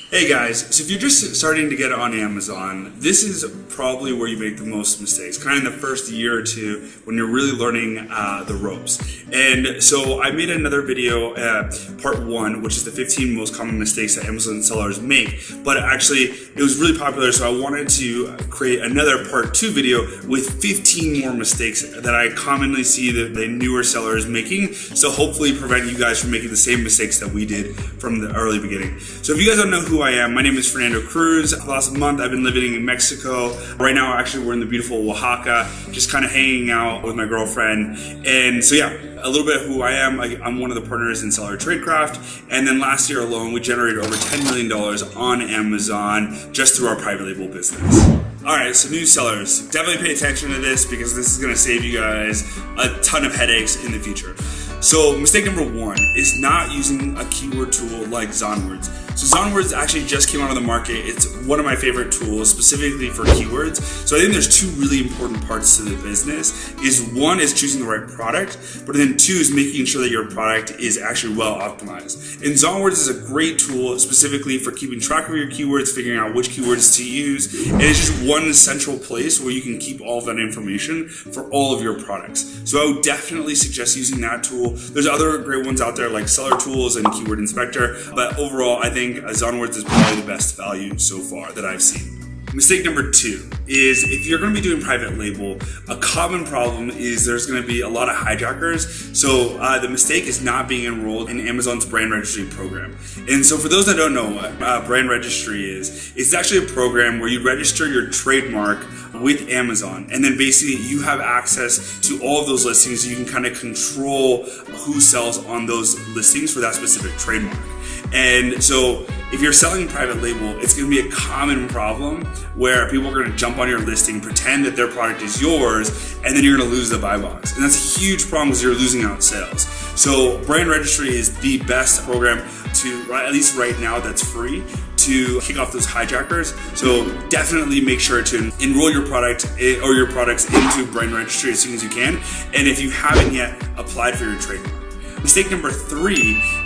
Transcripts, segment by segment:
Hey guys, so if you're just starting to get on Amazon, this is probably where you make the most mistakes, kind of in the first year or two when you're really learning the ropes. And so I made another video, part 1, which is the 15 most common mistakes that Amazon sellers make, but actually it was really popular, so I wanted to create another part 2 video with 15 more mistakes that I commonly see that the newer sellers making, so hopefully prevent you guys from making the same mistakes that we did from the early beginning. So if you guys don't know who I am, my name is Fernando Cruz. Last month I've been living in Mexico. Right now actually we're in the beautiful Oaxaca, just kind of hanging out with my girlfriend. And so yeah, a little bit of who I am. I'm one of the partners in Seller Tradecraft, and then last year alone we generated over $10 million on Amazon just through our private label business. Alright, so new sellers, definitely pay attention to this because this is going to save you guys a ton of headaches in the future. So mistake number 1 is not using a keyword tool like Zonwords. So Zonwords actually just came out on the market. It's one of my favorite tools specifically for keywords. So I think there's 2 really important parts to the business. One is choosing the right product, but then 2 is making sure that your product is actually well optimized. And Zonwords is a great tool specifically for keeping track of your keywords, figuring out which keywords to use, and it's just one central place where you can keep all of that information for all of your products. So I would definitely suggest using that tool. There's other great ones out there like Seller Tools and Keyword Inspector, but overall I think Zonwords is probably the best value so far that I've seen. Mistake number 2 is if you're going to be doing private label, a common problem is there's going to be a lot of hijackers. So the mistake is not being enrolled in Amazon's brand registry program. And so for those that don't know what brand registry is, it's actually a program where you register your trademark with Amazon, and then basically you have access to all of those listings. You can kind of control who sells on those listings for that specific trademark. And so if you're selling private label, it's going to be a common problem where people are going to jump on your listing, pretend that their product is yours, and then you're going to lose the buy box. And that's a huge problem because you're losing out sales. So brand registry is the best program to, at least right now, that's free to kick off those hijackers. So definitely make sure to enroll your product or your products into brand registry as soon as you can. And if you haven't yet, applied for your trademark. Mistake number 3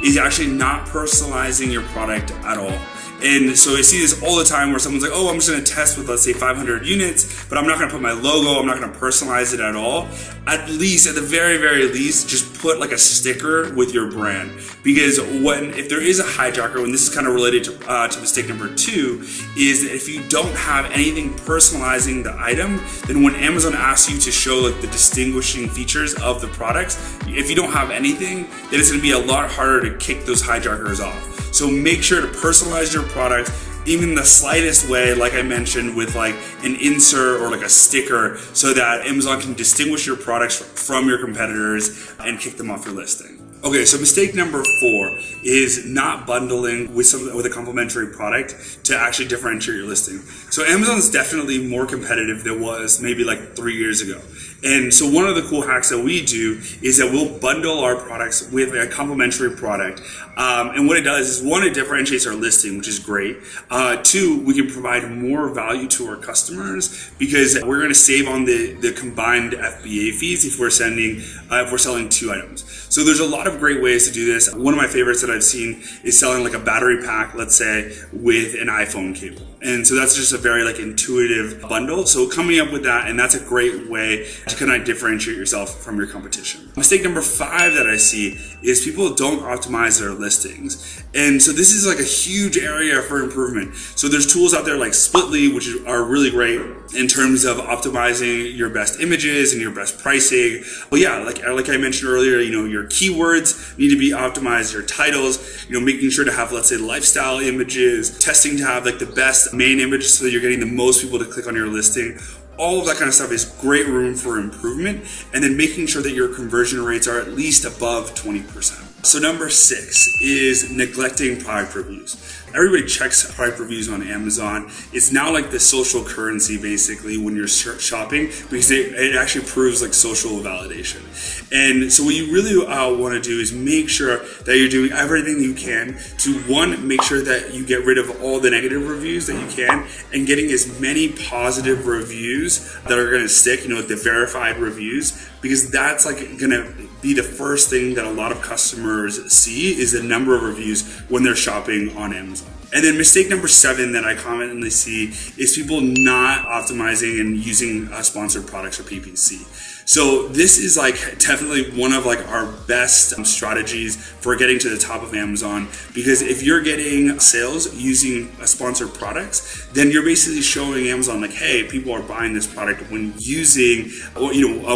is actually not personalizing your product at all. And so I see this all the time where someone's like, oh, I'm just going to test with, let's say, 500 units, but I'm not going to put my logo, I'm not going to personalize it at all. At the very, very least, just put like a sticker with your brand. Because if there is a hijacker, and this is kind of related to mistake number 2, is that if you don't have anything personalizing the item, then when Amazon asks you to show like the distinguishing features of the products, if you don't have anything, then it's going to be a lot harder to kick those hijackers off. So make sure to personalize your product, even the slightest way, like I mentioned, with like an insert or like a sticker, so that Amazon can distinguish your products from your competitors and kick them off your listing. Okay, so mistake number 4 is not bundling with a complementary product to actually differentiate your listing. So Amazon's definitely more competitive than it was maybe like 3 years ago. And so one of the cool hacks that we do is that we'll bundle our products with a complementary product. And what it does is, 1, it differentiates our listing, which is great. 2, we can provide more value to our customers because we're going to save on the combined FBA fees if we're selling 2 items. So there's a lot of great ways to do this. One of my favorites that I've seen is selling like a battery pack, let's say, with an iPhone cable. And so that's just a very like intuitive bundle. So coming up with that, and that's a great way to kind of differentiate yourself from your competition. Mistake number 5 that I see is people don't optimize their listings. And so this is like a huge area for improvement. So there's tools out there like Splitly, which are really great in terms of optimizing your best images and your best pricing. But yeah, like I mentioned earlier, your keywords need to be optimized, your titles, making sure to have, let's say, lifestyle images, testing to have like the best main image so that you're getting the most people to click on your listing. All of that kind of stuff is great room for improvement, and then making sure that your conversion rates are at least above 20%. So number 6 is neglecting product reviews. Everybody checks product reviews on Amazon. It's now like the social currency basically when you're shopping, because it actually proves like social validation. And so what you really want to do is make sure that you're doing everything you can to, 1, make sure that you get rid of all the negative reviews that you can, and getting as many positive reviews that are going to stick, the verified reviews, because that's like going to be the first thing that a lot of customers see is the number of reviews when they're shopping on Amazon. And then mistake number 7 that I commonly see is people not optimizing and using sponsored products or PPC. So this is like definitely one of like our best strategies for getting to the top of Amazon, because if you're getting sales using sponsored products, then you're basically showing Amazon like, hey, people are buying this product when using, or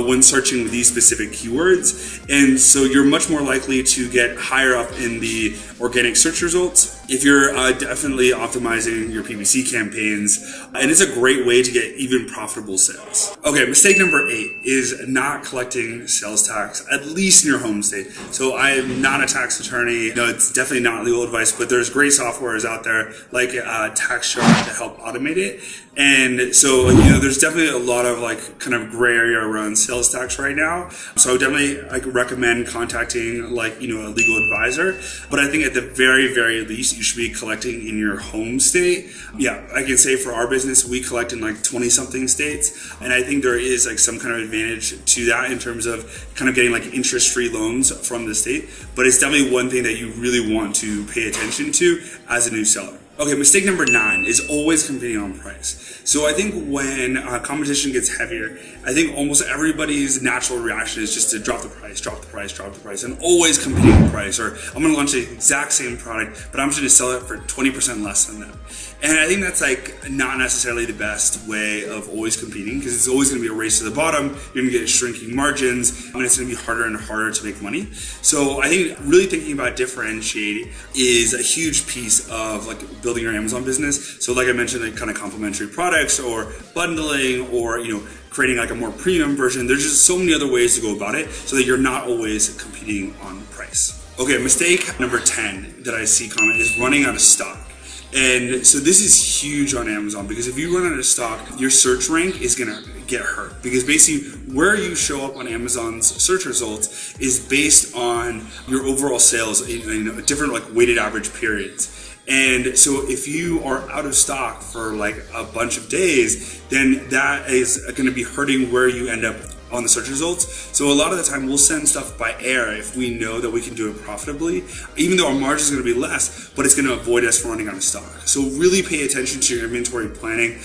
when searching these specific keywords, and so you're much more likely to get higher up in the organic search results if you're definitely optimizing your PPC campaigns, and it's a great way to get even profitable sales. Okay, mistake number 8 is not collecting sales tax, at least in your home state. So I am not a tax attorney. No, it's definitely not legal advice, but there's great softwares out there like TaxShark to help automate it. And so, there's definitely a lot of like kind of gray area around sales tax right now. So I would definitely recommend contacting like, a legal advisor. But I think at the very, very least, you should be collecting in your home state. Yeah, I can say for our business, we collect in like 20 something states. And I think there is like some kind of advantage to that in terms of kind of getting like interest-free loans from the state. But it's definitely one thing that you really want to pay attention to as a new seller. Okay, mistake number 9 is always competing on price. So I think when competition gets heavier, I think almost everybody's natural reaction is just to drop the price, and always competing on price. Or I'm going to launch the exact same product, but I'm just going to sell it for 20% less than them. And I think that's like not necessarily the best way of always competing, because it's always going to be a race to the bottom. You're going to get shrinking margins, and it's going to be harder and harder to make money. So I think really thinking about differentiating is a huge piece of like building your Amazon business. So like I mentioned, like kind of complementary products or bundling, or creating like a more premium version. There's just so many other ways to go about it so that you're not always competing on price. Okay, mistake number 10 that I see common is running out of stock. And so this is huge on Amazon, because if you run out of stock, your search rank is gonna get hurt, because basically where you show up on Amazon's search results is based on your overall sales in different like weighted average periods. And so if you are out of stock for like a bunch of days, then that is going to be hurting where you end up on the search results. So a lot of the time we'll send stuff by air if we know that we can do it profitably, even though our margin is going to be less, but it's going to avoid us from running out of stock. So really pay attention to your inventory planning.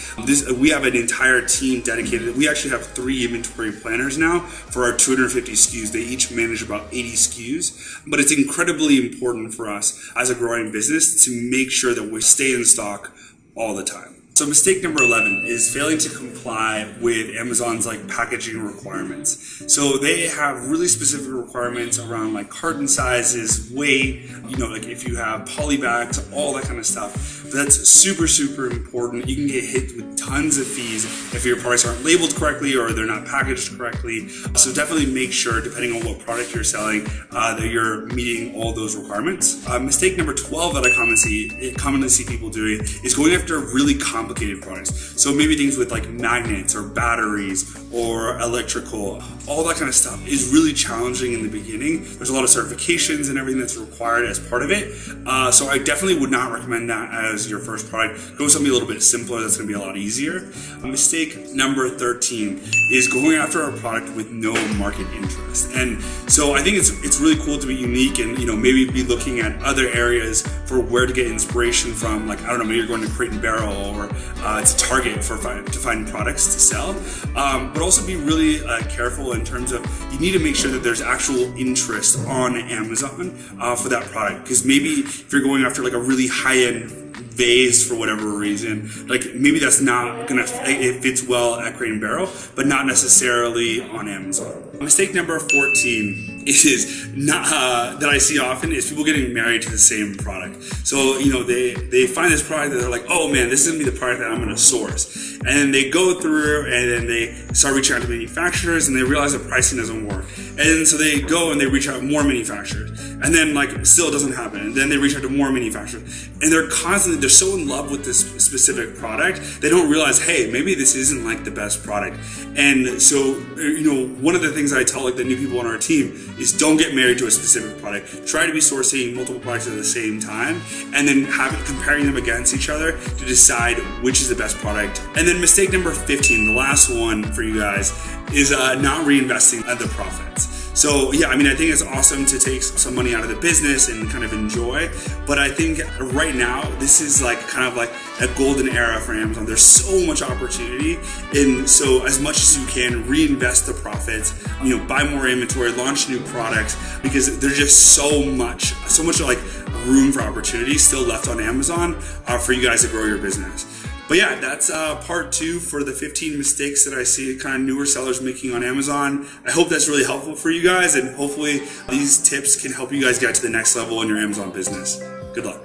We have an entire team dedicated. We actually have 3 inventory planners now for our 250 SKUs. They each manage about 80 SKUs, but it's incredibly important for us as a growing business to make sure that we stay in stock all the time. So mistake number 11 is failing to comply with Amazon's like packaging requirements. So they have really specific requirements around like carton sizes, weight, like if you have poly bags, all that kind of stuff. That's super, super important. You can get hit with tons of fees if your products aren't labeled correctly or they're not packaged correctly. So definitely make sure, depending on what product you're selling, that you're meeting all those requirements. Mistake number 12 that I commonly see people doing is going after really complicated products. So maybe things with like magnets or batteries or electrical, all that kind of stuff is really challenging in the beginning. There's a lot of certifications and everything that's required as part of it. So I definitely would not recommend that as your first product. Go with something a little bit simpler that's going to be a lot easier. Mistake number 13 is going after a product with no market interest. And so I think it's really cool to be unique and maybe be looking at other areas for where to get inspiration from. Like, I don't know, maybe you're going to Crate and Barrel or to Target to find products to sell. But also be really careful in terms of you need to make sure that there's actual interest on Amazon for that product. Because maybe if you're going after like a really high-end vase for whatever reason, like maybe that's not gonna, it fits well at Crate and Barrel, but not necessarily on Amazon. Mistake number 14 is not that I see often is people getting married to the same product. So they find this product that they're like, oh man, this is gonna be the product that I'm gonna source, and then they go through and then they start reaching out to manufacturers and they realize the pricing doesn't work, and so they go and they reach out to more manufacturers, and then like still it doesn't happen, and then they reach out to more manufacturers, and they're so in love with this specific product, they don't realize, hey, maybe this isn't like the best product. And so one of the things I tell like the new people on our team is don't get married to a specific product. Try to be sourcing multiple products at the same time, and then comparing them against each other to decide which is the best product. And then mistake number 15, the last one for you guys, is not reinvesting the profits. So yeah, I mean, I think it's awesome to take some money out of the business and kind of enjoy, but I think right now this is like kind of like a golden era for Amazon. There's so much opportunity, and so as much as you can, reinvest the profits, buy more inventory, launch new products, because there's just so much like room for opportunity still left on Amazon for you guys to grow your business. But yeah, that's part 2 for the 15 mistakes that I see kind of newer sellers making on Amazon. I hope that's really helpful for you guys, and hopefully these tips can help you guys get to the next level in your Amazon business. Good luck.